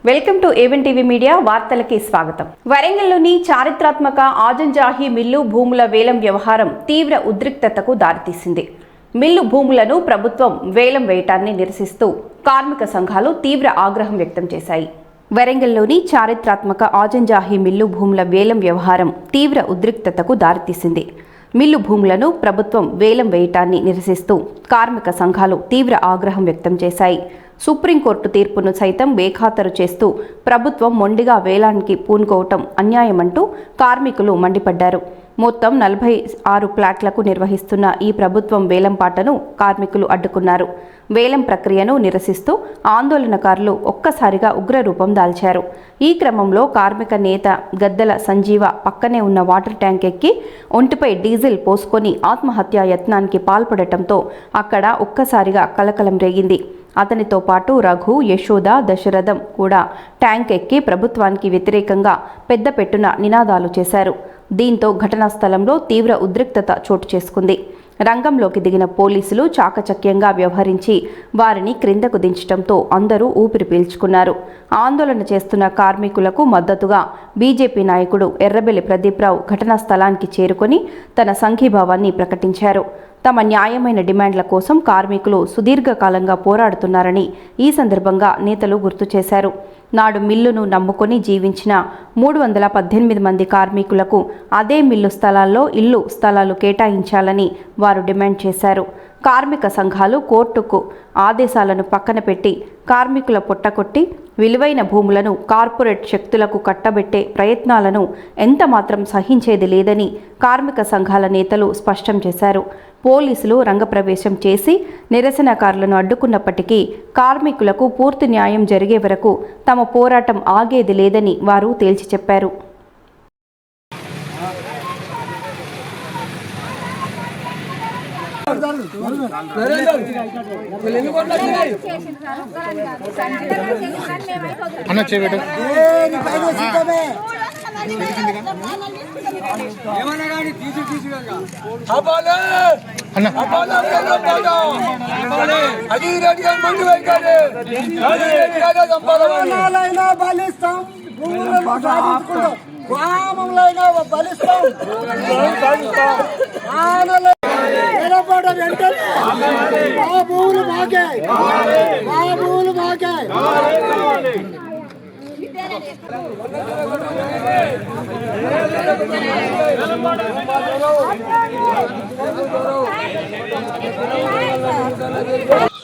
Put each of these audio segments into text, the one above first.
Welcome to ఏవెన్ TV media వార్తలకి స్వాగతం. వరంగల్లోని చారిత్రాత్మక Azamjahi mill భూముల వేలం వ్యవహారం తీవ్ర ఉద్రిక్తతకు దారితీసింది. మిల్లు భూములను ప్రభుత్వం వేలం వేయటాన్ని నిరసిస్తూ కార్మిక సంఘాలు తీవ్ర ఆగ్రహం వ్యక్తం చేశాయి. వరంగల్లోని చారిత్రాత్మక ఆజంజాహి మిల్లు భూముల వేలం వ్యవహారం తీవ్ర ఉద్రిక్తతకు దారితీసింది. మిల్లు భూములను ప్రభుత్వం వేలం వేయటాన్ని నిరసిస్తూ కార్మిక సంఘాలు తీవ్ర ఆగ్రహం వ్యక్తం చేశాయి. సుప్రీంకోర్టు తీర్పును సైతం బేఖాతరు చేస్తూ ప్రభుత్వం మొండిగా వేలానికి పూనుకోవటం అన్యాయమంటూ కార్మికులు మండిపడ్డారు. మొత్తం 46 ప్లాట్లకు నిర్వహిస్తున్న ఈ ప్రభుత్వం వేలంపాటను కార్మికులు అడ్డుకున్నారు. వేలం ప్రక్రియను నిరసిస్తూ ఆందోళనకారులు ఒక్కసారిగా ఉగ్రరూపం దాల్చారు. ఈ క్రమంలో కార్మిక నేత గద్దల సంజీవ పక్కనే ఉన్న వాటర్ ట్యాంక్ ఎక్కి ఒంటిపై డీజిల్ పోసుకొని ఆత్మహత్యా యత్నానికి పాల్పడటంతో అక్కడ ఒక్కసారిగా కలకలం రేగింది. అతనితో పాటు రఘు, యశోద, దశరథం కూడా ట్యాంక్ ఎక్కి ప్రభుత్వానికి వ్యతిరేకంగా పెద్ద పెట్టున నినాదాలు చేశారు. దీంతో ఘటనా స్థలంలో తీవ్ర ఉద్రిక్తత చోటు చేసుకుంది. రంగంలోకి దిగిన పోలీసులు చాకచక్యంగా వ్యవహరించి వారిని క్రిందకు దించడంతో అందరూ ఊపిరి పీల్చుకున్నారు. ఆందోళన చేస్తున్న కార్మికులకు మద్దతుగా బీజేపీ నాయకుడు ఎర్రబెల్లి ప్రదీప్రావు ఘటనా స్థలానికి చేరుకొని తన సంఘీభావాన్ని ప్రకటించారు. తమ న్యాయమైన డిమాండ్ల కోసం కార్మికులు సుదీర్ఘకాలంగా పోరాడుతున్నారని ఈ సందర్భంగా నేతలు గుర్తు చేశారు. నాడు మిల్లును నమ్ముకొని జీవించిన 318 మంది కార్మికులకు అదే మిల్లు స్థలాల్లో ఇల్లు స్థలాలు కేటాయించాలని వారు డిమాండ్ చేశారు. కార్మిక సంఘాలు కోర్టుకు ఆదేశాలను పక్కన పెట్టి కార్మికుల పొట్టకొట్టి విలువైన భూములను కార్పొరేట్ శక్తులకు కట్టబెట్టే ప్రయత్నాలను ఎంతమాత్రం సహించేది లేదని కార్మిక సంఘాల నేతలు స్పష్టం చేశారు. పోలీసులు రంగప్రవేశం చేసి నిరసనకారులను అడ్డుకున్నప్పటికీ కార్మికులకు పూర్తి న్యాయం జరిగే వరకు తమ పోరాటం ఆగేది లేదని వారు తేల్చి చెప్పారు.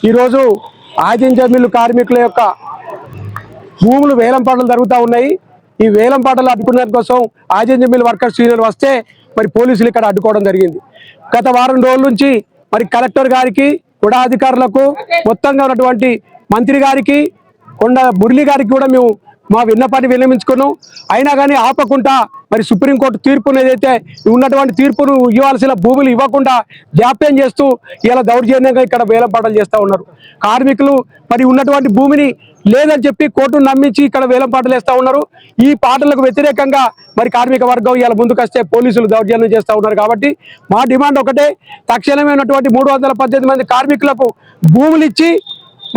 ఈరోజు ఆజంజా మిల్లు కార్మికుల యొక్క భూములు వేలంపాటలు జరుగుతూ ఉన్నాయి. ఈ వేలంపాటలు అడ్డుకునే కోసం ఆజంజా మిల్లు వర్కర్స్ యూనియన్ వస్తే మరి పోలీసులు ఇక్కడ అడ్డుకోవడం జరిగింది. గత వారం రోజుల నుంచి మరి కలెక్టర్ గారికి, కూడా అధికారులకు, మొత్తంగా ఉన్నటువంటి మంత్రి గారికి, కొండ మురళి గారికి కూడా మేము మా విన్నపాన్ని విన్నవించుకున్నాం. అయినా కానీ ఆపకుండా మరి సుప్రీంకోర్టు తీర్పును ఏదైతే ఉన్నటువంటి తీర్పును ఇవ్వాల్సిన భూములు ఇవ్వకుండా జాప్యం చేస్తూ ఇలా దౌర్జన్యంగా ఇక్కడ వేలంపాటలు చేస్తూ ఉన్నారు. కార్మికులు మరి ఉన్నటువంటి భూమిని లేదని చెప్పి కోర్టును నమ్మించి ఇక్కడ వేలంపాటలు వేస్తూ ఉన్నారు. ఈ పాటలకు వ్యతిరేకంగా మరి కార్మిక వర్గం ఇలా ముందుకొస్తే పోలీసులు దౌర్జన్యం చేస్తూ ఉన్నారు. కాబట్టి మా డిమాండ్ ఒకటే, తక్షణమైనటువంటి 318 మంది కార్మికులకు భూములు ఇచ్చి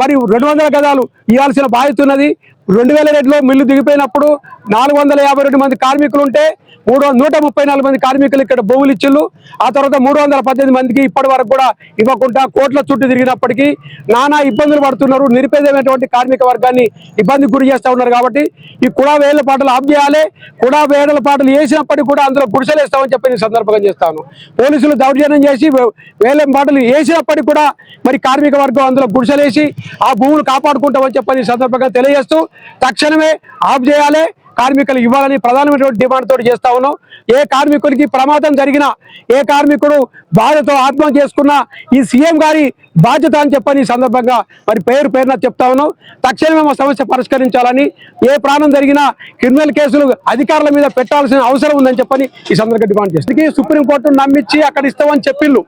మరి 200 గజాలు ఇవ్వాల్సిన బాధ్యత ఉన్నది. 2002లో మిల్లు దిగిపోయినప్పుడు 452 మంది కార్మికులు ఉంటే 134 మంది కార్మికులు ఇక్కడ భూములు ఇచ్చిళ్ళు. ఆ తర్వాత 318 మందికి ఇప్పటి వరకు కూడా ఇవ్వకుండా కోట్ల చుట్టూ తిరిగినప్పటికీ నానా ఇబ్బందులు పడుతున్నారు. నిరుపేదమైనటువంటి కార్మిక వర్గాన్ని ఇబ్బందికి గురి చేస్తూ ఉన్నారు. కాబట్టి ఈ కుడా వేల పాటలు ఆఫ్ చేయాలి. కుడా వేల పాటలు వేసినప్పటికీ కూడా అందులో గుడిసెలు వేస్తామని చెప్పి నేను సందర్భంగా చేస్తాను. పోలీసులు దౌర్జన్యం చేసి వేల పాటలు వేసినప్పటికీ కూడా మరి కార్మిక వర్గం అందులో గుడిసెలేసి ఆ భూములు కాపాడుకుంటామని చెప్పని సందర్భంగా తెలియజేస్తూ తక్షణమే ఆఫ్ చేయాలి, కార్మికులు ఇవ్వాలని ప్రధానమైనటువంటి డిమాండ్ తోటి చేస్తా ఉన్నాం. ఏ కార్మికుడికి ప్రమాదం జరిగినా, ఏ కార్మికుడు బాధతో ఆత్మహత్య చేసుకున్నా ఈ సీఎం గారి బాధ్యత అని చెప్పని ఈ సందర్భంగా మరి పేరున చెప్తా ఉన్నాం. తక్షణమే మా సమస్య పరిష్కరించాలని, ఏ ప్రాణం జరిగినా క్రిమినల్ కేసులు అధికారుల మీద పెట్టాల్సిన అవసరం ఉందని చెప్పని ఈ సందర్భంగా డిమాండ్ చేస్తుంది. సుప్రీంకోర్టును నమ్మించి అక్కడ ఇస్తామని చెప్పిళ్ళు,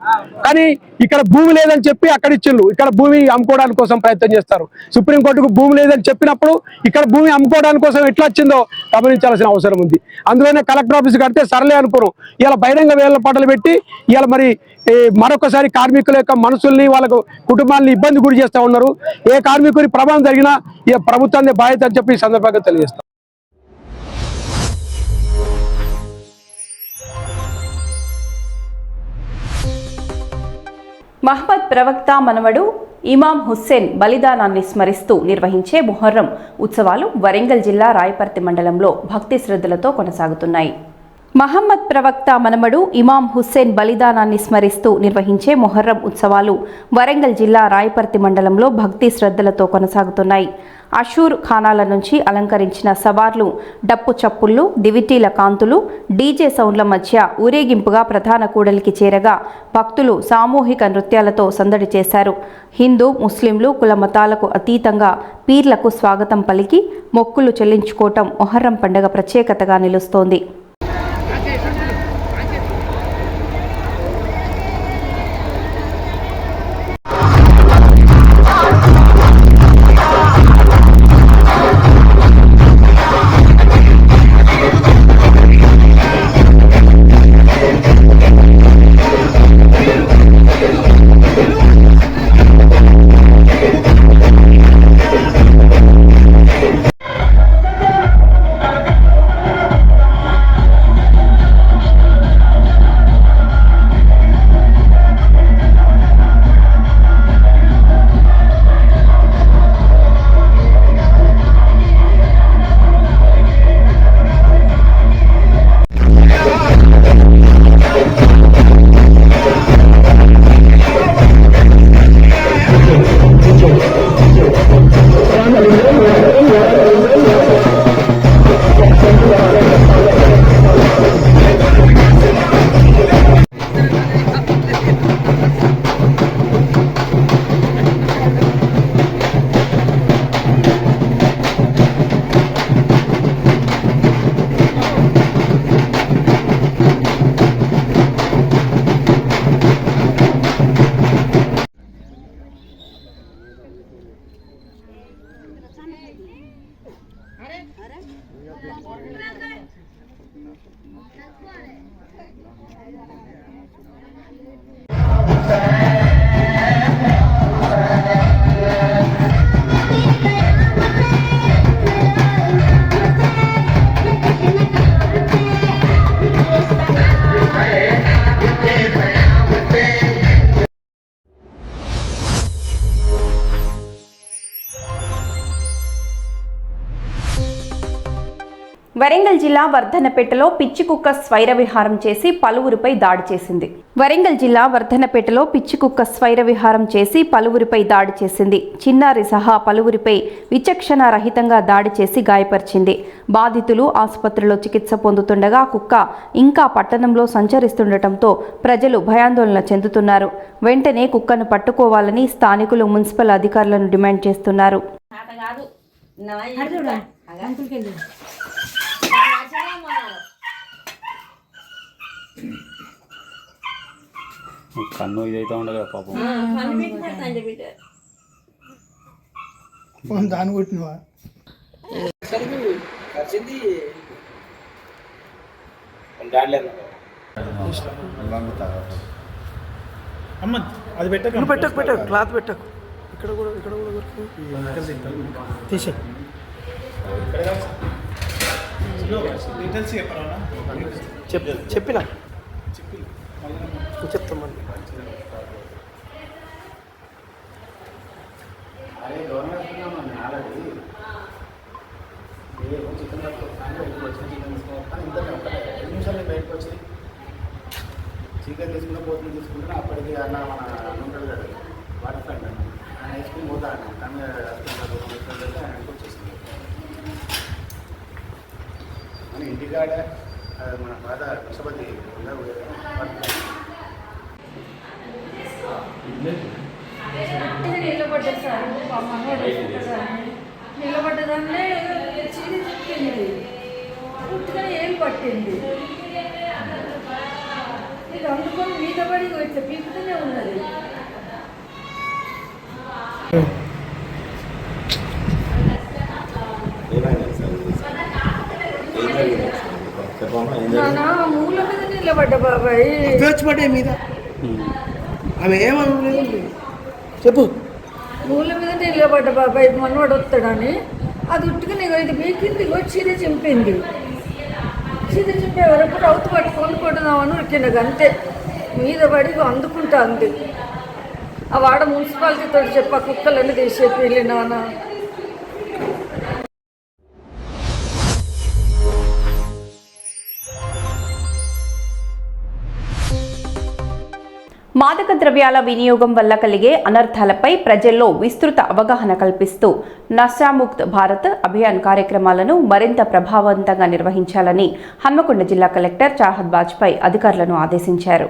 కానీ ఇక్కడ భూమి లేదని చెప్పి అక్కడ ఇచ్చిళ్ళు. ఇక్కడ భూమి అమ్ముకోవడానికి కోసం ప్రయత్నం చేస్తారు. సుప్రీంకోర్టుకు భూమి లేదని చెప్పినప్పుడు ఇక్కడ భూమి అమ్ముకోవడానికి కోసం ఎట్లా వచ్చిందో గమనించాల్సిన అవసరం ఉంది. అందులోనే కలెక్టర్ ఆఫీస్ కడితే సరలే అనుకోరు, ఇలా బహిరంగ వేల పాటలు పెట్టి ఇలా మరి మరొకసారి కార్మికుల యొక్క మనసుల్ని వాళ్ళకు కుటుంబాన్ని ఇబ్బంది గురి చేస్తూ ఉన్నారు. ఏ కార్మికుడి ప్రమాదం జరిగినా ఇక ప్రభుత్వాన్ని బాధ్యత అని చెప్పి ఈ సందర్భంగా తెలియజేస్తాం. మహమ్మద్ ప్రవక్త మనవడు ఇమాం హుస్సేన్ బలిదానాన్ని స్మరిస్తూ నిర్వహించే మొహర్రం ఉత్సవాలు వరంగల్ జిల్లా రాయపర్తి మండలంలో భక్తి శ్రద్ధలతో కొనసాగుతున్నాయి. మహమ్మద్ ప్రవక్త మనమడు ఇమాం హుస్సేన్ బలిదానాన్ని స్మరిస్తూ నిర్వహించే మొహర్రం ఉత్సవాలు వరంగల్ జిల్లా రాయపర్తి మండలంలో భక్తి శ్రద్ధలతో కొనసాగుతున్నాయి. అషూర్ ఖానాల నుంచి అలంకరించిన సవార్లు, డప్పు చప్పుళ్లు, దివిటీల కాంతులు, డీజే సౌండ్ల మధ్య ఊరేగింపుగా ప్రధాన కూడలికి చేరగా భక్తులు సామూహిక నృత్యాలతో సందడి చేశారు. హిందూ, ముస్లింలు కుల మతాలకు అతీతంగా పీర్లకు స్వాగతం పలికి మొక్కులు చెల్లించుకోవటం మొహర్రం పండుగ ప్రత్యేకతగా నిలుస్తోంది. వరంగల్ జిల్లా వర్ధనపేటలో పిచ్చి కుక్క స్వైర విహారం చేసి పలువురిపై దాడి చేసింది. వరంగల్ జిల్లా వర్ధనపేటలో పిచ్చి కుక్క స్వైర విహారం చేసి పలువురిపై దాడి చేసింది. చిన్నారి సహా పలువురిపై విచక్షణ రహితంగా దాడి చేసి గాయపరిచింది. బాధితులు ఆసుపత్రిలో చికిత్స పొందుతుండగా కుక్క ఇంకా పట్టణంలో సంచరిస్తుండటంతో ప్రజలు భయాందోళన చెందుతున్నారు. వెంటనే కుక్కను పట్టుకోవాలని స్థానికులు మున్సిపల్ అధికారులను డిమాండ్ చేస్తున్నారు. కన్ను ఇదైతే ఉండదు పాపం దాని కొట్టినవా అమ్మ అది పెట్టకు పెట్టకు క్లాత్ పెట్టకు ఇక్కడ కూడా తీసే చెప్పినా చెప్తామని చికెన్ తీసుకుంటే పోతుంది తీసుకుంటే అప్పటికి అన్న మన ఉంటాడు కదా వాటర్ ఫ్రెండ్ అన్న ఆయన వేసుకుని పోతా అన్న కానీ ఆయనకు వచ్చేసింది మన ఇంటికాడ మన బాధ కృష్ణపతి నిలబడ్డదాన్నే చీరి చిక్కింది పూర్తిగా ఏం పట్టింది ఇది అందుకొని మీద పడి ఇట్లా పీకుతూనే ఉన్నది. పడ్డాయి. వచ్చి పడ్డాయి మీద. అవి ఏమనలేదు చెప్పు. మూల మీద నిలబడ్డ బాబాయ్ మనవాడు వస్తాడని అది ఉట్టుకుని ఇది మీకింది చీర చింపింది. చీర చింపే వరకు రౌతు పట్టుకొని కొట్టుదామని ఉరికినది అంతే. మీద పడి అందుకుంటా అంది. ఆ వాడ మున్సిపాలిటీతో చెప్పి ఆ కుక్కలన్నీ తీసేసి వెళ్ళినానా. మాదక ద్రవ్యాల వినియోగం వల్ల కలిగే అనర్థాలపై ప్రజల్లో విస్తృత అవగాహన కల్పిస్తూ నషాముక్త్ భారత్ అభియాన్ కార్యక్రమాలను మరింత ప్రభావవంతంగా నిర్వహించాలని హన్మకొండ జిల్లా కలెక్టర్ చాహద్ బాజ్పాయ్ అధికారులను ఆదేశించారు.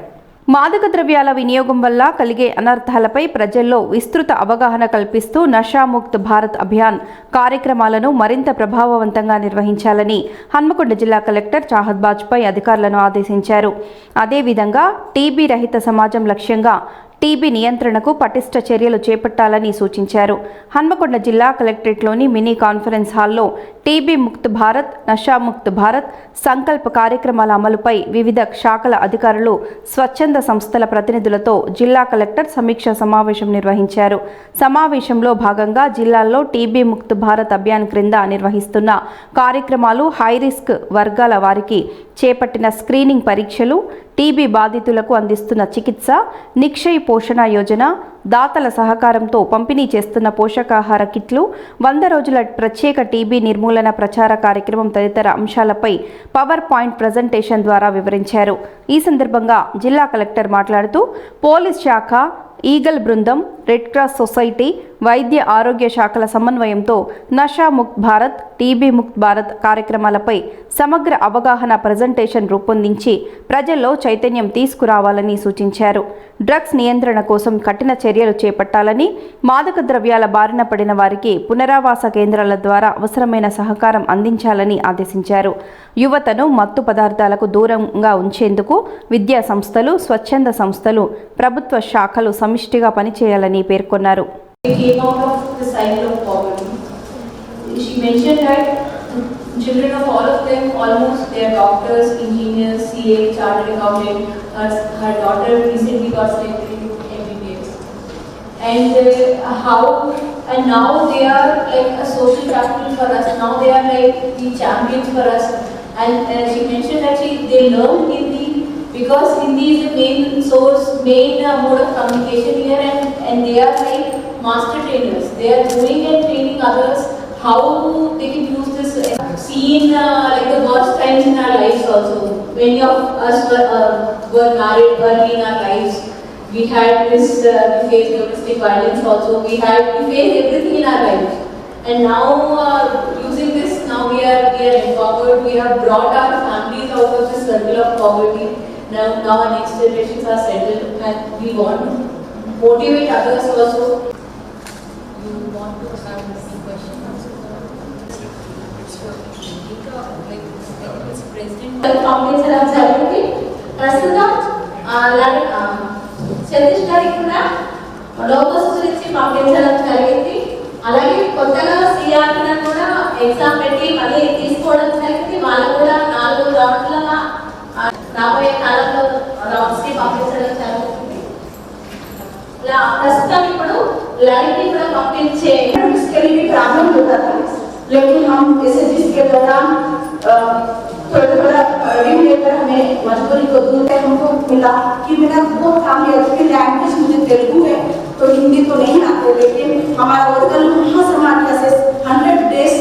మాదక ద్రవ్యాల వినియోగం వల్ల కలిగే అనర్థాలపై ప్రజల్లో విస్తృత అవగాహన కల్పిస్తూ నషాముక్త్ భారత్ అభియాన్ కార్యక్రమాలను మరింత ప్రభావవంతంగా నిర్వహించాలని హన్మకొండ జిల్లా కలెక్టర్ చాహద్ బాజ్పాయ్ అధికారులను ఆదేశించారు. అదేవిధంగా టీబీ రహిత సమాజం లక్ష్యంగా టీబీ నియంత్రణకు పటిష్ట చర్యలు చేపట్టాలని సూచించారు. హన్మకొండ జిల్లా కలెక్టరేట్లోని మినీ కాన్ఫరెన్స్ హాల్లో టీబీ ముక్త్ భారత్, నషాముక్త్ భారత్ సంకల్ప కార్యక్రమాల అమలుపై వివిధ శాఖల అధికారులు, స్వచ్ఛంద సంస్థల ప్రతినిధులతో జిల్లా కలెక్టర్ సమీక్ష సమావేశం నిర్వహించారు. సమావేశంలో భాగంగా జిల్లాల్లో టీబీ ముక్త్ భారత్ అభియాన్ క్రింద నిర్వహిస్తున్న కార్యక్రమాలు, హైరిస్క్ వర్గాల వారికి చేపట్టిన స్క్రీనింగ్ పరీక్షలు, టీబీ బాధితులకు అందిస్తున్న చికిత్స, నిక్షయ్ పోషణ యోజన, దాతల సహకారంతో పంపిణీ చేస్తున్న పోషకాహార కిట్లు, 100 రోజుల ప్రత్యేక టీబీ నిర్మూలన ప్రచార కార్యక్రమం తదితర అంశాలపై పవర్ పాయింట్ ప్రజెంటేషన్ ద్వారా వివరించారు. ఈ సందర్భంగా జిల్లా కలెక్టర్ మాట్లాడుతూ పోలీస్ శాఖ, ఈగల్ బృందం, రెడ్ క్రాస్ సొసైటీ, వైద్య ఆరోగ్య శాఖల సమన్వయంతో నషా ముక్త్ భారత్, టీబీ ముక్త్ భారత్ కార్యక్రమాలపై సమగ్ర అవగాహన ప్రజెంటేషన్ రూపొందించి ప్రజల్లో చైతన్యం తీసుకురావాలని సూచించారు. డ్రగ్స్ నియంత్రణ కోసం కఠిన చర్యలు చేపట్టాలని, మాదక ద్రవ్యాల బారిన పడిన వారికి పునరావాస కేంద్రాల ద్వారా అవసరమైన సహకారం అందించాలని ఆదేశించారు. యువతను మత్తు పదార్థాలకు దూరంగా ఉంచేందుకు విద్యా సంస్థలు, స్వచ్ఛంద సంస్థలు, ప్రభుత్వ శాఖలు సమిష్టిగా పనిచేయాలని పేర్కొన్నారు. Came out of the cycle of poverty. She mentioned that children of all of them, almost they are doctors, engineers, CA, chartered accountant. Her daughter recently got selected into MBBS. And and now they are like a social capital for us. Now they are like the champions for us. And she mentioned that they learned Hindi because Hindi is the main mode of communication here, and they are like master trainers. They are going and training others how they can use this. Seen like the worst times in our lives also. Many of us were married early in our lives. We had this, we faced domestic violence also. We faced everything in our lives. And now using this, now we are empowered. We have brought our families out of this circle of poverty. Now our next generations are settled, and we want to motivate others also. You want to have this question also? Foundation of charity. ప్రస్తుతం సతీష్ గారికి కూడా logos గురించి పంపించడం జరిగింది. అలాగే కొత్తగా సిఆర్ని కూడా exam పెట్టి మళ్ళీ తీసుకోవడం జరిగింది. వాళ్ళు కూడా 4 రౌండ్ల రాబోయే కాలంలో రౌండ్స్ కి పంపించడం జరుగుతుంది. ప్రస్తుతం ఇప్పుడు లైట్ కూడా పంపించే प्रॉब्लम होता था, लेकिन हम इसे जिसके दौरान थोड़ा ऋण लेकर हमें मजबूरी को दूर कर हमको मिला कि मेरा वो फैमिली की लैंग्वेज मुझे तेलुगु है तो हिंदी तो नहीं आते, लेकिन हमारा vulgar महासमाज classes 100 days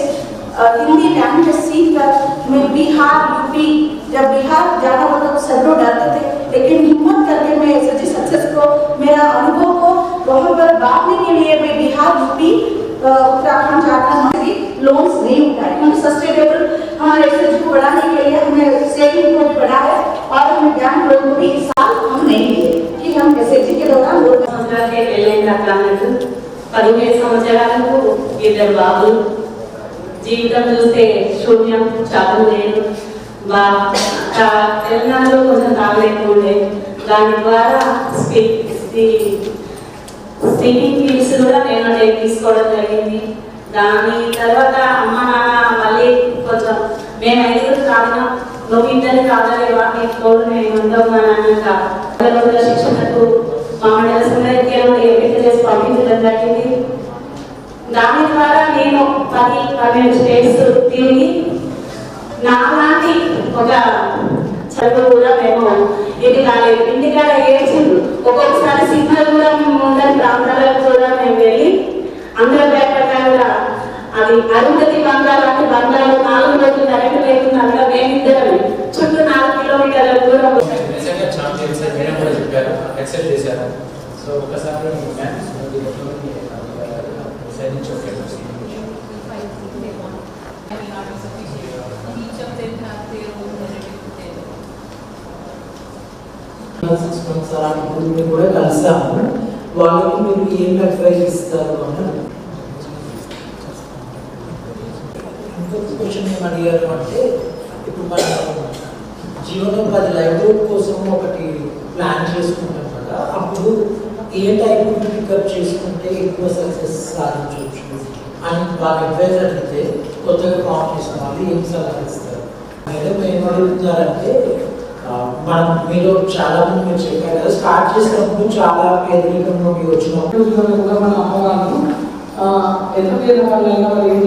Hindi language सीख कर मैं बिहार, यूपी, जब बिहार जाना होता तो सब लोग डरते थे, लेकिन हिम्मत करके मैं एसएसजी सक्सेस को, मेरा अनुभव को वहाँ पर बांटने के लिए मैं बिहार, यूपी, उत्तराखंड, झारखंड में लोन्स नहीं उठाए, क्योंकि सस्टेनेबल हमारे एसएसजी को बढ़ाने के लिए हमें सेविंग को भी बढ़ाया और हमें बैंक लोन को भी इस साल हम नहीं दिए कि हम एसएसजी के दौरान 15 సంవత్సరాలకు 2 బాబులు, జీవితం చూస్తే శూన్యం, చాలు లేదు. తెలంగాణలో కొంచెం తాగలేకుండా ఉండే, దాని ద్వారా స్పీకింగ్ ఫీల్స్ కూడా నేను తీసుకోవడం జరిగింది. దాని తర్వాత అమ్మ నాన్న మళ్ళీ కొంచెం మేము 5 తాగినాం, నువ్వు ఇద్దరిని కాదలేవా నీ తోడు నేను ఉంటావున్నానన్నాక 2 రోజుల శిక్షణకు మా మండల సంఘానికి ఎంపిక చేసి పంపించడం జరిగింది. దాని ద్వారా నేను 10-12 స్టేట్స్ తిరిగి నాలాంటి ఒక చదువు కూడా మేము ఇంటికాడ ఏడ్చిండు. ఒక్కొక్కసారి సిగ్నల్ కూడా ఉండని ప్రాంతాలకు కూడా మేము వెళ్ళి అందరూ ప్రకారంగా అది అరుంధతి బంగారు లాంటి బంగారు 4 రోజులు కరెంట్ లేకుండా అందులో మేమిద్దరం చుట్టూ 4 కిలోమీటర్ల దూరం సో ఒకసారి కూడా కలిసాము. వాళ్ళకి మీరు ఏం అడ్వైజ్ ఇస్తారు అని ఇంకొక క్వశ్చన్ ఏం అడిగారు అంటే, ఇప్పుడు మనం జీవనోపాధి లైవ్లీహుడ్ కోసం ఒకటి ప్లాన్ చేసుకుంటాం కదా, అప్పుడు ఏ టైప్ పికప్ చేసుకుంటే ఎక్కువ సక్సెస్ సాధించవచ్చు అని వాళ్ళ అడ్వైజ్ అడిగితే కొత్తగా ఫామ్ చేసిన వాళ్ళు ఏం సలహా ఇస్తారు? మేడం ఏం అడుగుతున్నారంటే, మనం మీరు చాలా మంది మీరు చెప్పారు కదా, స్టార్ట్ చేసినప్పుడు చాలా పేదరికంలో మీరు వచ్చినప్పుడు కూడా మన అమ్మగారు ఎంత పేద వాళ్ళైనా వాళ్ళు ఏం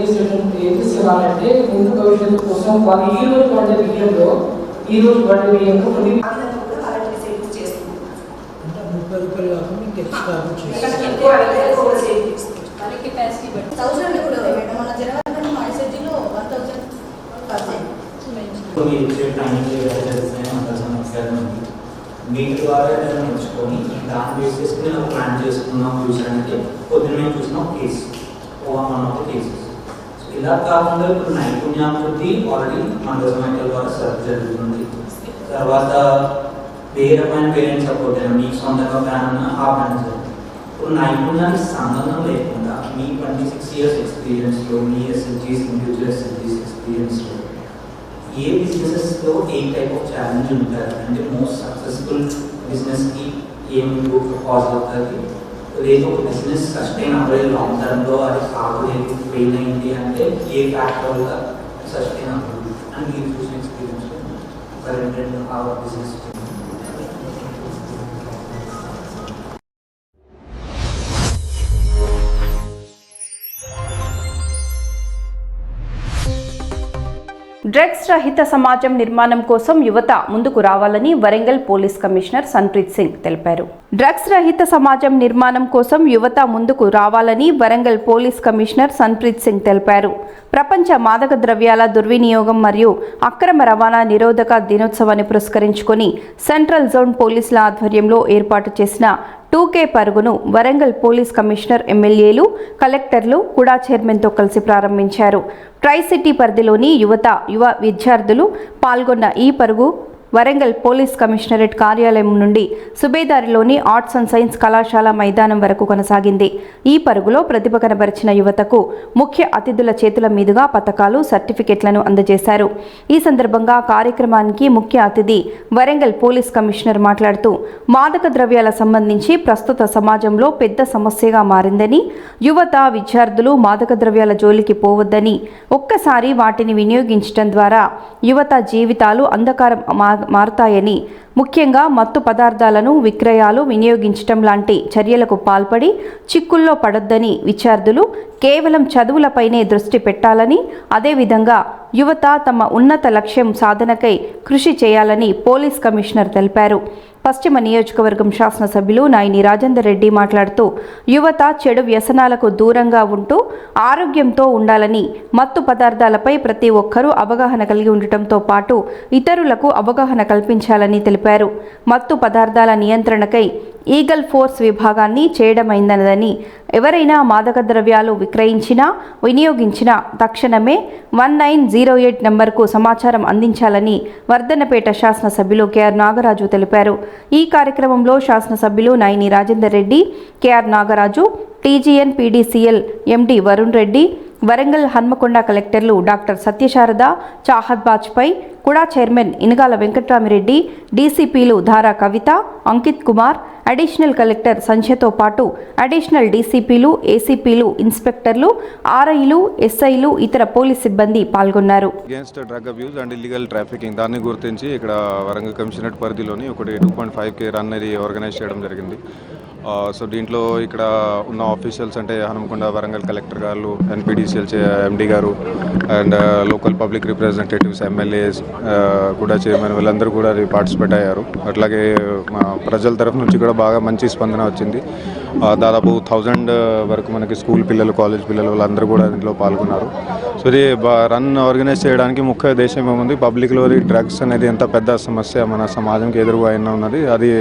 చేసేవాళ్ళంటే ముందు భవిష్యత్తు కోసం వాళ్ళు ఈ రోజు పడ్డ బియ్యంలో కొన్ని 30 రూపాయలు కాకుండా మీకు ఎక్స్ట్రా మీ ద్వారా నేర్చుకొని దాని బేసిస్ మీద ప్లాన్ చేసుకున్నాం ఫ్యూచర్ అంటే పొద్దున్న చూసినాం case one of the cases. ఇలా కాకుండా ఇప్పుడు నైపుణ్యాభివృద్ధి ఆల్రెడీ మన గవర్నమెంట్ ద్వారా సర్వ్ జరుగుతుంది. తర్వాత వేరే రకమైన పేరెంట్స్ సపోర్ట్ అయినా మీకు సొంతంగా ప్లాన్ ఉన్నా ఆ ప్లాన్ జరుగుతుంది. ఇప్పుడు నైపుణ్యానికి సంబంధం లేకుండా మీ 26 years ఎక్స్పీరియన్స్లో మీ ఎస్ఎల్జీస్ ఇండివిజువల్ ఎస్ఎల్జీస్ ఎక్స్పీరియన్స్లో ఏ బిజినెసెస్లో ఏ టైప్ ఆఫ్ ఛాలెంజ్ ఉంటారు అంటే మోస్ట్ సక్సెస్ఫుల్ బిజినెస్కి ఏమి కాజ్ అవుతుంది, లేదు ఒక బిజినెస్ సస్టైన్ అవ్వలేదు లాంగ్ టర్మ్లో అది కావలేదు ఫెయిల్ అయింది అంటే ఏ ఫ్యాక్టర్ వల్ల సస్టైన్ అవ్వదు అని మీరు చూసిన ఎక్స్పీరియన్స్లో కరెంట్ ఆ బిజినెస్. డ్రగ్స్ రహిత సమాజం నిర్మాణం కోసం యువత ముందుకు రావాలని వరంగల్ పోలీస్ కమిషనర్ సన్ప్రీత్ సింగ్ తెలిపారు. డ్రగ్స్ రహిత సమాజం నిర్మాణం కోసం యువత ముందుకు రావాలని వరంగల్ పోలీస్ కమిషనర్ సన్ప్రీత్ సింగ్ తెలిపారు. ప్రపంచ మాదక ద్రవ్యాల దుర్వినియోగం మరియు అక్రమ రవాణా నిరోధక దినోత్సవాన్ని పురస్కరించుకొని సెంట్రల్ జోన్ పోలీసుల ఆధ్వర్యంలో ఏర్పాటు చేసిన 2K పరుగును వరంగల్ పోలీస్ కమిషనర్, ఎమ్మెల్యేలు, కలెక్టర్లు, కుడా చైర్మన్తో కలిసి ప్రారంభించారు. ట్రై సిటీ పరిధిలోని యువ విద్యార్థులు పాల్గొన్న ఈ పరుగు వరంగల్ పోలీస్ కమిషనరేట్ కార్యాలయం నుండి సుబేదారిలోని ఆర్ట్స్ అండ్ సైన్స్ కళాశాల మైదానం వరకు కొనసాగింది. ఈ పరుగులో ప్రతిభ కనబరిచిన యువతకు ముఖ్య అతిథుల చేతుల మీదుగా పతకాలు, సర్టిఫికెట్లను అందజేశారు. ఈ సందర్భంగా కార్యక్రమానికి ముఖ్య అతిథి వరంగల్ పోలీస్ కమిషనర్ మాట్లాడుతూ మాదక ద్రవ్యాల సంబంధించి ప్రస్తుత సమాజంలో పెద్ద సమస్యగా మారిందని, యువత, విద్యార్థులు మాదక ద్రవ్యాల జోలికి పోవద్దని, ఒక్కసారి వాటిని వినియోగించడం ద్వారా యువత జీవితాలు అంధకారం మారుతాయని, ముఖ్యంగా మత్తు పదార్థాలను విక్రయాలు, వినియోగించటం లాంటి చర్యలకు పాల్పడి చిక్కుల్లో పడొద్దని, విద్యార్థులు కేవలం చదువులపైనే దృష్టి పెట్టాలని, అదేవిధంగా యువత తమ ఉన్నత లక్ష్యం సాధనకై కృషి చేయాలని పోలీస్ కమిషనర్ తెలిపారు. పశ్చిమ నియోజకవర్గం శాసనసభ్యులు నాయిని రాజేందర్ రెడ్డి మాట్లాడుతూ యువత చెడు వ్యసనాలకు దూరంగా ఉంటూ ఆరోగ్యంతో ఉండాలని, మత్తు పదార్థాలపై ప్రతి ఒక్కరూ అవగాహన కలిగి ఉండటంతో పాటు ఇతరులకు అవగాహన కల్పించాలని తెలిపారు. మత్తు పదార్థాల నియంత్రణకై ఈగల్ ఫోర్స్ విభాగాన్ని చేయడమైందనదని, ఎవరైనా మాదక ద్రవ్యాలు విక్రయించినా, వినియోగించినా తక్షణమే 1908 నంబర్కు సమాచారం అందించాలని వర్ధన్నపేట శాసనసభ్యులు కెఆర్ నాగరాజు తెలిపారు. ఈ కార్యక్రమంలో శాసనసభ్యులు Naini Rajender Reddy, KR Nagaraju, TGN PDCL MD Varun Reddy, Warangal Hanmakonda కలెక్టర్లు డాక్టర్ సత్యశారద, చాహద్ బాజ్పేయి, కుడా చైర్మన్ ఇనగాల వెంకట్రామిరెడ్డి, డీసీపీలు ధారా కవిత, అంకిత్ కుమార్, అడిషనల్ కలెక్టర్ సంధ్యతో పాటు అడిషనల్ డీసీపీలు, ఏసీపీలు, ఇన్స్పెక్టర్లు, ఆర్ఐలు, ఎస్ఐలు, ఇతర పోలీస్ సిబ్బంది పాల్గొన్నారు. Against drug abuse and illegal trafficking దాన్ని గుర్తించి ఇక్కడ వరంగల్ కమిషనరేట్ పరిధిలోని ఒకటి 2.5K రన్ అనేది ఆర్గనైజ్ చేయడం జరిగింది. సో దీంట్లో ఇక్కడ ఉన్న ఆఫీషియల్స్ అంటే హనుమకొండ వరంగల్ కలెక్టర్ గారు, ఎన్పీడీసీఎల్ ఎండీ గారు and local public representatives, MLAs కూడా చైర్మన్ వీళ్ళందరూ కూడా పార్టిసిపేట్ అయ్యారు. అట్లాగే మా ప్రజల తరఫు నుంచి కూడా బాగా మంచి స్పందన వచ్చింది. దాదాపు 1000 వరకు మనకి స్కూల్ పిల్లలు, కాలేజ్ పిల్లలు వాళ్ళందరూ కూడా దీంట్లో పాల్గొన్నారు. సో ఇది రన్ ఆర్గనైజ్ చేయడానికి ముఖ్య ఉద్దేశం ఏముంది, పబ్లిక్లో డ్రగ్స్ అనేది ఎంత పెద్ద సమస్య మన సమాజంకి ఎదురుగా అయినా ఉన్నది, అది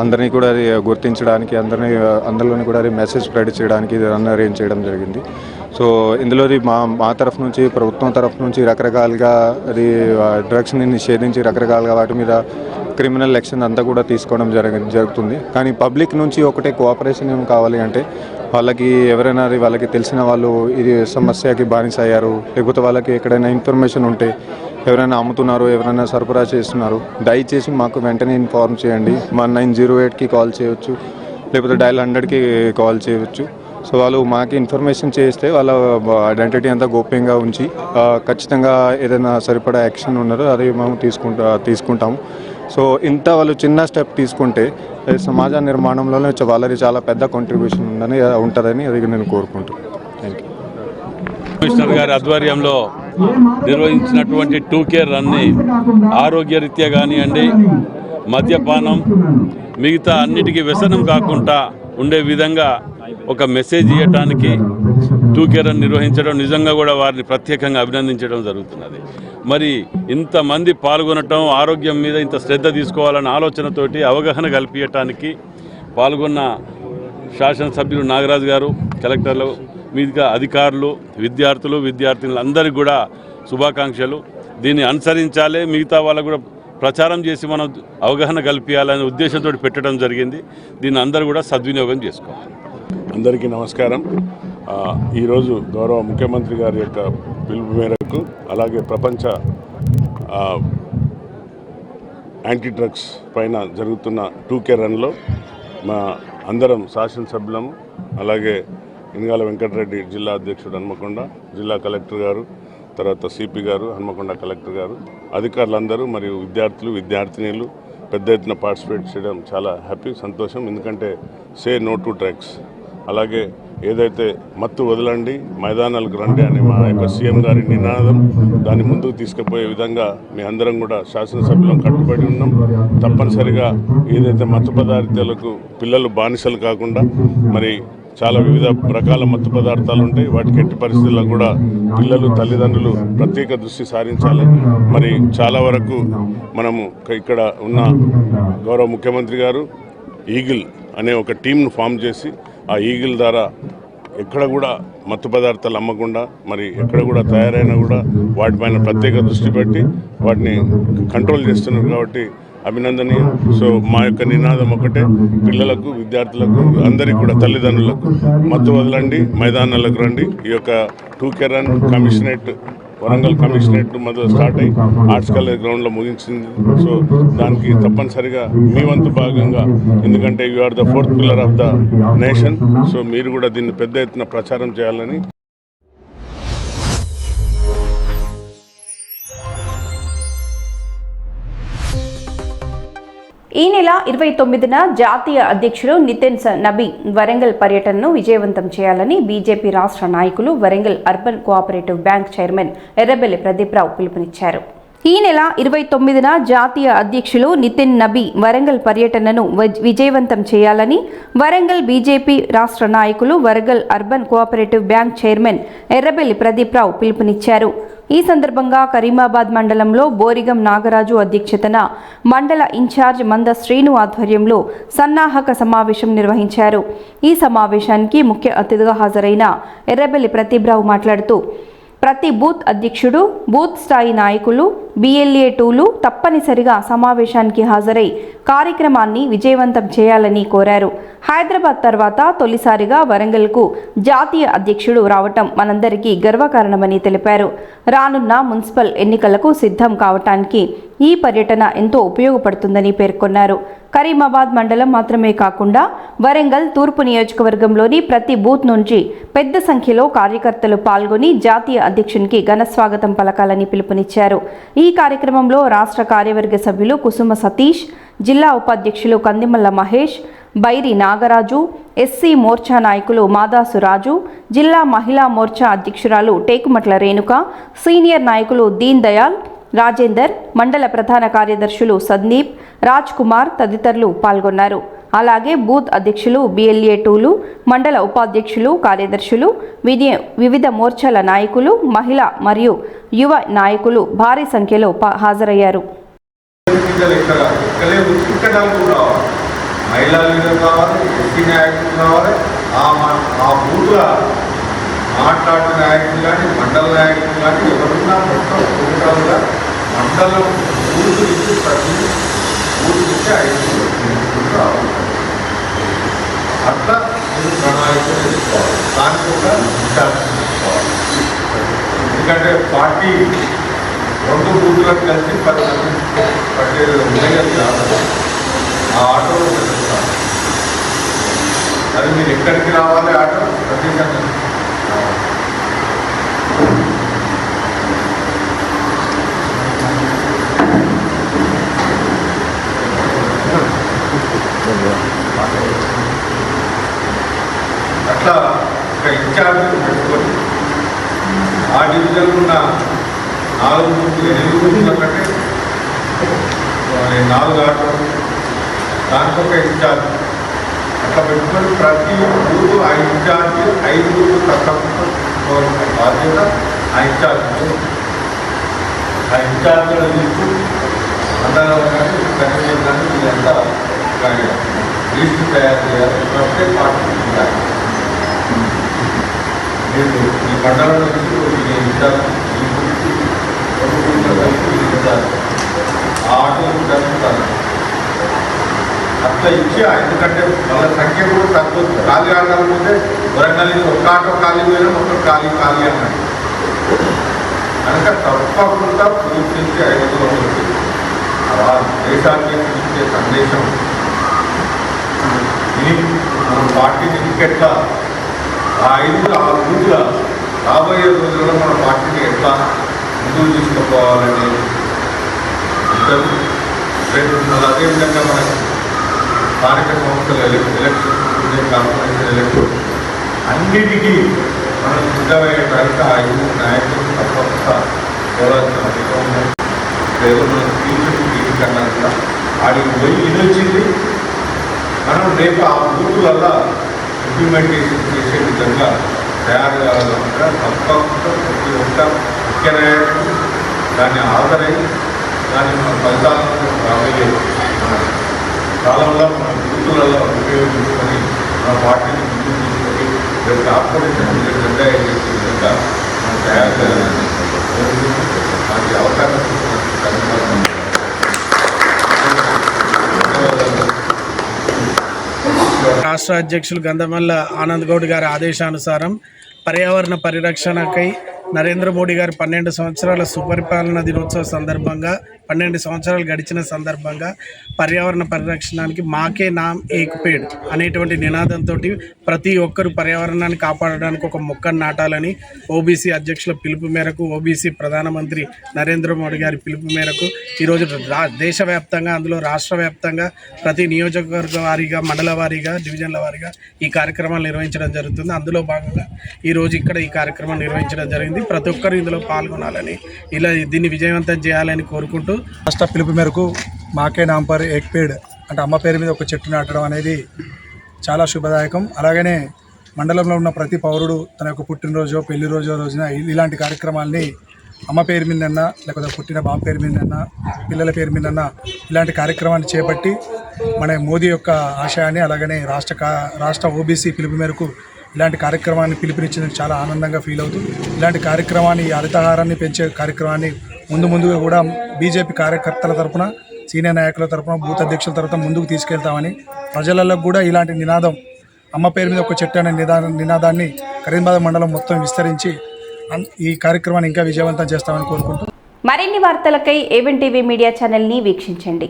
అందరినీ కూడా అది గుర్తించడానికి, అందరిలోని కూడా అది మెసేజ్ స్ప్రెడ్ చేయడానికి ఇది రన్ అరేంజ్ చేయడం జరిగింది. సో ఇందులో మా తరఫు నుంచి, ప్రభుత్వం తరఫు నుంచి రకరకాలుగా అది డ్రగ్స్ని నిషేధించి రకరకాలుగా వాటి మీద క్రిమినల్ యాక్షన్ అంతా కూడా తీసుకోవడం జరుగుతుంది. కానీ పబ్లిక్ నుంచి ఒకటే కోఆపరేషన్ ఏం కావాలి అంటే, వాళ్ళకి ఎవరైనా వాళ్ళకి తెలిసిన వాళ్ళు ఇది సమస్యకి బానిస అయ్యారు, లేకపోతే వాళ్ళకి ఎక్కడైనా ఇన్ఫర్మేషన్ ఉంటే, ఎవరైనా అమ్ముతున్నారు, ఎవరైనా సరఫరా చేస్తున్నారు, దయచేసి మాకు వెంటనే ఇన్ఫార్మ్ చేయండి. 1908కి కాల్ చేయవచ్చు, లేకపోతే డయల్ 100కి కాల్ చేయవచ్చు. సో వాళ్ళు మాకు ఇన్ఫర్మేషన్ చేస్తే వాళ్ళ ఐడెంటిటీ అంతా గోప్యంగా ఉంచి ఖచ్చితంగా ఏదైనా సరిపడా యాక్షన్ ఉన్నదో అది మేము తీసుకుంటాము. సో ఇంత వాళ్ళు చిన్న స్టెప్ తీసుకుంటే సమాజ నిర్మాణంలోనే వాళ్ళది చాలా పెద్ద కాంట్రిబ్యూషన్ ఉంటుందని అది నేను కోరుకుంటున్నాను. Thank you. కమిషనర్ గారి ఆధ్వర్యంలో నిర్వహించినటువంటి 2K రన్ని ఆరోగ్యరీత్యా కానివ్వండి, మద్యపానం మిగతా అన్నిటికీ వ్యసనం కాకుండా ఉండే విధంగా ఒక మెసేజ్ ఇవ్వటానికి 2K రన్ నిర్వహించడం నిజంగా కూడా వారిని ప్రత్యేకంగా అభినందించడం జరుగుతున్నది. మరి ఇంతమంది పాల్గొనటం, ఆరోగ్యం మీద ఇంత శ్రద్ధ తీసుకోవాలన్న ఆలోచనతోటి అవగాహన కల్పించటానికి పాల్గొన్న శాసనసభ్యులు నాగరాజు గారు, కలెక్టర్లు, మీదుగా అధికారులు, విద్యార్థులు అందరికీ కూడా శుభాకాంక్షలు. దీన్ని అనుసరించాలి, మిగతా వాళ్ళకు కూడా ప్రచారం చేసి మనం అవగాహన కల్పించాలనే ఉద్దేశంతో పెట్టడం జరిగింది. దీన్ని అందరూ కూడా సద్వినియోగం చేసుకోవాలి. అందరికీ నమస్కారం. ఈరోజు గౌరవ ముఖ్యమంత్రి గారి యొక్క పిలుపు మేరకు, అలాగే ప్రపంచ యాంటీ డ్రగ్స్ పైన జరుగుతున్న 2K రన్లో మా అందరం శాసనసభ్యులము, అలాగే ఇనగాల వెంకటరెడ్డి జిల్లా అధ్యక్షుడు హన్మకొండ, జిల్లా కలెక్టర్ గారు, తర్వాత సిపి గారు, హన్మకొండ కలెక్టర్ గారు, అధికారులందరూ మరియు విద్యార్థినీలు పెద్ద ఎత్తున పార్టిసిపేట్ చేయడం చాలా హ్యాపీ, సంతోషం. ఎందుకంటే సే నో టు డ్రగ్స్, అలాగే ఏదైతే మత్తు వదలండి మైదానాలకు రండి అనే మా యొక్క సీఎం గారి నినాదం, దాన్ని ముందుకు తీసుకుపోయే విధంగా మీ అందరం కూడా శాసనసభ్యులం కట్టుబడి ఉన్నాం. తప్పనిసరిగా ఏదైతే మత్తు పదార్థాలకు పిల్లలు బానిసలు కాకుండా మరి చాలా వివిధ రకాల మత్తు పదార్థాలు ఉంటాయి, వాటికి ఎట్టి పరిస్థితుల్లో కూడా పిల్లలు, తల్లిదండ్రులు ప్రత్యేక దృష్టి సారించాలి. మరి చాలా వరకు మనము ఇక్కడ ఉన్న గౌరవ ముఖ్యమంత్రి గారు ఈగిల్ అనే ఒక టీంను ఫామ్ చేసి, ఆ ఈగిల్ ద్వారా ఎక్కడ కూడా మత్తు పదార్థాలు అమ్మకుండా, మరి ఎక్కడ కూడా తయారైనా కూడా వాటిపైన ప్రత్యేక దృష్టి పెట్టి వాటిని కంట్రోల్ చేస్తున్నారు. కాబట్టి అభినందనీయం. సో మా యొక్క నినాదం ఒకటే, పిల్లలకు, విద్యార్థులకు, అందరికీ కూడా, తల్లిదండ్రులకు మత్తు వదలండి మైదానాలకు రండి. ఈ యొక్క 2K run commissionerate, Warangal commissionerate మొదలు స్టార్ట్ అయ్యి ఆర్ట్స్ కాలేజ్ గ్రౌండ్లో ముగించింది. సో దానికి తప్పనిసరిగా మీ వంతు భాగంగా, ఎందుకంటే you are the 4th pillar of the nation, so మీరు కూడా దీన్ని పెద్ద ఎత్తున ప్రచారం చేయాలని. ఈ నెల 29న జాతీయ అధ్యక్షులు నితిన్ నబీ వరంగల్ పర్యటనను విజయవంతం చేయాలని బీజేపీ రాష్ట్ర నాయకులు, Warangal urban cooperative bank chairman Errabelli Pradeep Rao పిలుపునిచ్చారు. ఈ నెల 29న జాతీయ అధ్యక్షులు నితిన్ నబీ వరంగల్ పర్యటనను విజయవంతం చేయాలని వరంగల్ బీజేపీ రాష్ట్ర నాయకులు, Warangal urban cooperative bank chairman Errabelli Pradeep Rao పిలుపునిచ్చారు. ఈ సందర్భంగా కరీమాబాద్ మండలంలో బోరిగం నాగరాజు అధ్యక్షతన మండల ఇన్ఛార్జ్ మంద శ్రీను ఆధ్వర్యంలో సన్నాహక సమావేశం నిర్వహించారు. ఈ సమావేశానికి ముఖ్య అతిథిగా హాజరైన ఎర్రబెల్లి ప్రదీప్రావు మాట్లాడుతూ, ప్రతి బూత్ అధ్యక్షుడు, బూత్ స్థాయి నాయకులు, BLA2లు తప్పనిసరిగా సమావేశానికి హాజరై కార్యక్రమాన్ని విజయవంతం చేయాలని కోరారు. హైదరాబాద్ తర్వాత తొలిసారిగా వరంగల్కు జాతీయ అధ్యక్షుడు రావటం మనందరికీ గర్వకారణమని తెలిపారు. రానున్న మున్సిపల్ ఎన్నికలకు సిద్ధం కావటానికి ఈ పర్యటన ఎంతో ఉపయోగపడుతుందని పేర్కొన్నారు. కరీమాబాద్ మండలం మాత్రమే కాకుండా వరంగల్ తూర్పు నియోజకవర్గంలోని ప్రతి బూత్ నుంచి పెద్ద సంఖ్యలో కార్యకర్తలు పాల్గొని జాతీయ అధ్యక్షునికి ఘన స్వాగతం పలకాలని పిలుపునిచ్చారు. ఈ కార్యక్రమంలో రాష్ట్ర కార్యవర్గ సభ్యులు కుసుమ సతీష్, జిల్లా ఉపాధ్యక్షులు కందిమల్ల మహేష్, బైరి నాగరాజు, ఎస్సీ మోర్చా నాయకులు మాదాసు రాజు, జిల్లా మహిళా మోర్చా అధ్యక్షురాలు టేకుమట్ల రేణుక, సీనియర్ నాయకులు దీన్ దయాల్, రాజేందర్, మండల ప్రధాన కార్యదర్శులు సందీప్, రాజ్ కుమార్ తదితరులు పాల్గొన్నారు. అలాగే బూత్ అధ్యక్షులు బిఎల్ఏ టూలు, మండల ఉపాధ్యక్షులు, కార్యదర్శులు, వివిధ మోర్చాల నాయకులు, మహిళా మరియు యువ నాయకులు భారీ సంఖ్యలో హాజరయ్యారు. మహిళా లీడర్ కావాలి, ఎస్సీ నాయకులు కావాలి, ఆ బూత్ల మాట్లాడిన నాయకులు కానీ మండల నాయకులు కానీ ఎవరున్నా మొత్తం టోటల్గా మండలం బూత్ నుంచి ప్రతి బూత్ నుంచి 5 రావాలి. అట్లా మీరు ప్రణాళికలు తీసుకోవాలి. దానికి కూడా ఇన్ఛార్జ్ తీసుకోవాలి. ఎందుకంటే పార్టీ 2 బూత్లకు కలిసి 10 మంది పట్టేది ఉండేది కాదు. ఆ ఆటోలో వెళ్తారు. అది మీరు ఎక్కడికి రావాలి ఆటో ప్రత్యేకంగా అట్లా ఒక ఇన్ఛార్జ్ పెట్టుకొని ఆ డివిజన్ ఉన్న 4 బూతులు 8 బూతుల కంటే 4 ఆటోలు దానికి ఒక ఇన్ఛార్జ్ అట్లా పెట్టుకొని ప్రతి బూత్ ఆ ఇన్ఛార్జ్ 5 బూతులు తక్కువ బాధ్యత ఆ ఇన్ఛార్జ్. ఆ ఇన్ఛార్జ్లో తీసుకు అందరం కానీ కనీసం కానీ వీళ్ళంతా లిస్ట్ తయారు చేయాలి. ప్రత్యేక పార్టీ ఉండాలి. మీరు ఈ మండలంలో తీసుకు ఇన్ఛార్జ్ ఆ ఆటోలు జరుగుతారు. అట్లా ఇచ్చి ఎందుకంటే వాళ్ళ సంఖ్య కూడా తక్కువ. ఖాళీ ఆటలు పోతే వరంగల్ నుంచి ఒక ఆటో ఖాళీ పోయినా మొత్తం ఖాళీ అన్నాడు. కనుక తప్పకుండా పూర్తించి 500 దేశానికి ఇచ్చే సందేశం మన పార్టీని ఇంకెట్లా ఆ 5 బూతుల రాబోయే రోజుల్లో మన పార్టీని ఎట్లా ముందుకు తీసుకుపోవాలని ఇద్దరు ప్రయత్నిస్తున్నారు. అదేవిధంగా మనకి స్థానిక సంస్థల ఎలక్షన్, కార్పొరేషన్ ఎలక్షన్ అన్నిటికీ మనం సిద్ధమయ్యే కనుక 5 నాయకులు తప్పకుండా పోరాల్సిన అవసరం ఉన్నాయి. ఏదో మనం తీర్చి కన్నా కూడా ఆడికి పోయి ఇది వచ్చింది. మనం రేపు ఆ బూతులల్లా ఇంప్లిమెంటేషన్ చేసే విధంగా తయారు కావాలంటే తప్పకుండా ప్రతి ఒక్క ముఖ్య నాయకులు దాన్ని ఆదరై దాన్ని మన ఫలితాలను రాబోయే కాలంలో మన బూతులలో ఉపయోగించుకొని మన పార్టీని ముందుకు తీసుకొని రేపు కార్పొరేషన్ విధంగా చేసే విధంగా మనం తయారు చేయాలని నాకు అవకాశం రాష్ట్ర అధ్యక్షులు గంధమల్ల ఆనంద్ గౌడ్ గారి ఆదేశానుసారం పర్యావరణ పరిరక్షణకై నరేంద్ర మోడీ గారు 12 సంవత్సరాల సుపరిపాలన దినోత్సవ సందర్భంగా 12 సంవత్సరాలు గడిచిన సందర్భంగా పర్యావరణ పరిరక్షణానికి మాకే నామ్ ఏక్ పేడ్ అనేటువంటి నినాదంతో ప్రతి ఒక్కరు పర్యావరణాన్ని కాపాడడానికి ఒక మొక్కను నాటాలని ఓబీసీ అధ్యక్షుల పిలుపు మేరకు, ఓబీసీ ప్రధానమంత్రి నరేంద్ర మోడీ గారి పిలుపు మేరకు ఈరోజు దేశవ్యాప్తంగా, అందులో రాష్ట్ర వ్యాప్తంగా ప్రతి నియోజకవర్గ వారీగా, మండల వారీగా, డివిజన్ల వారీగా ఈ కార్యక్రమాలు నిర్వహించడం జరుగుతుంది. అందులో భాగంగా ఈరోజు ఇక్కడ ఈ కార్యక్రమం నిర్వహించడం జరిగింది. ప్రతి ఒక్కరు ఇందులో పాల్గొనాలని, ఇలా దీన్ని విజయవంతం చేయాలని కోరుకుంటూ రాష్ట్ర పిలుపు మేరకు మాకే నామ్ పర్ ఏక్ పేడ్ అంటే అమ్మ పేరు మీద ఒక చెట్టు నాటడం అనేది చాలా శుభదాయకం. అలాగనే మండలంలో ఉన్న ప్రతి పౌరుడు తన యొక్క పుట్టినరోజు, పెళ్లి రోజున ఇలాంటి కార్యక్రమాలని అమ్మ పేరు మీదన్నా, లేకపోతే పుట్టిన బాబు పేరు మీదన్నా, పిల్లల పేరు మీదన్నా ఇలాంటి కార్యక్రమాన్ని చేపట్టి మన మోదీ యొక్క ఆశయాన్ని, అలాగనే రాష్ట్ర ఓబీసీ పిలుపు మేరకు ఇలాంటి కార్యక్రమాన్ని పిలుపునిచ్చినందుకు చాలా ఆనందంగా ఫీల్ అవుతుంది. ఇలాంటి కార్యక్రమాన్ని, హరితహారాన్ని పెంచే కార్యక్రమాన్ని ముందుగా కూడా బీజేపీ కార్యకర్తల తరఫున, సీనియర్ నాయకుల తరపున బూత్ అధ్యక్షుల తరపున ముందుకు తీసుకెళ్తామని ప్రజలలో కూడా ఇలాంటి నినాదం అమ్మ పేరు మీద ఒక చెట్టు అనే నినాదాన్ని కరీంబాద్ మండలం మొత్తం విస్తరించి ఈ కార్యక్రమాన్ని ఇంకా విజయవంతం చేస్తామని కోరుకుంటూ మరిన్ని వార్తలకై ఏవెన్ టీవీ మీడియా ఛానల్ని వీక్షించండి.